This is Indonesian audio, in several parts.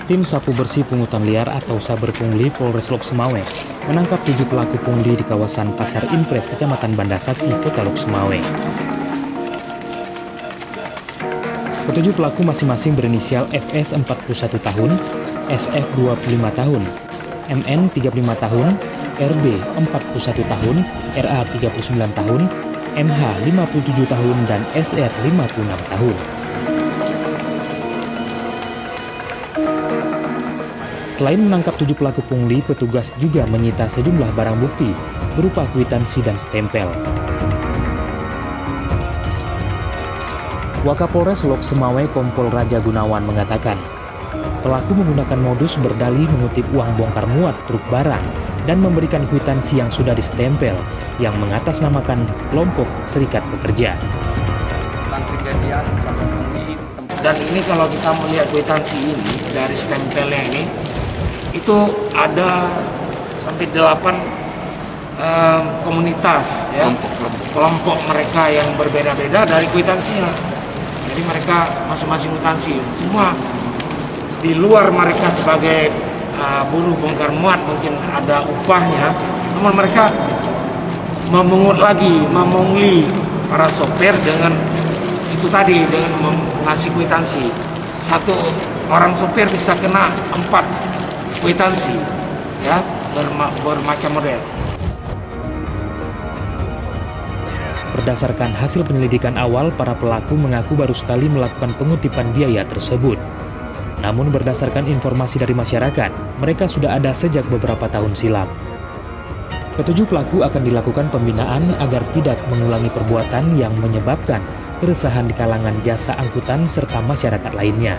Tim Sapu Bersih Pungutan Liar atau Saber Pungli Polres Lok Sumawe menangkap 7 pelaku pungli di kawasan Pasar Impres, Kecamatan Bandasati, Kota Lok Sumawe. Ketujuh pelaku masing-masing berinisial FS 41 tahun, SF 25 tahun, MN 35 tahun, RB 41 tahun, RA 39 tahun, MH 57 tahun, dan SR 56 tahun. Selain menangkap 7 pelaku pungli, petugas juga menyita sejumlah barang bukti berupa kwitansi dan stempel. Wakapolres Lok Sumawe Kompol Raja Gunawan mengatakan, pelaku menggunakan modus berdalih mengutip uang bongkar muat truk barang dan memberikan kwitansi yang sudah distempel yang mengatasnamakan kelompok Serikat Pekerja. Tentang kejadian saber pungli, dan ini kalau kita melihat kwitansi ini dari stempelnya ini, itu ada sampai 8 komunitas ya, kelompok mereka yang berbeda-beda dari kwitansinya. Jadi mereka masing-masing kwitansi, semua di luar mereka sebagai buruh bongkar muat mungkin ada upahnya, namun mereka memungli para sopir dengan itu tadi, dengan mengasih kwitansi. Satu orang sopir bisa kena 4 kwitansi ya, bermacam model. Berdasarkan hasil penyelidikan awal, para pelaku mengaku baru sekali melakukan pengutipan biaya tersebut. Namun berdasarkan informasi dari masyarakat, mereka sudah ada sejak beberapa tahun silam. Ketujuh pelaku akan dilakukan pembinaan agar tidak mengulangi perbuatan yang menyebabkan keresahan di kalangan jasa angkutan serta masyarakat lainnya.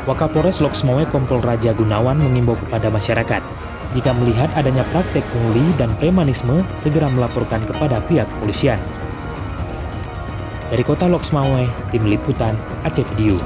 Wakapolres Lok Sumawe Kompol Raja Gunawan mengimbau kepada masyarakat, jika melihat adanya praktek pungli dan premanisme, segera melaporkan kepada pihak kepolisian. Dari Kota Lok Sumawe, Tim Liputan Aceh Video.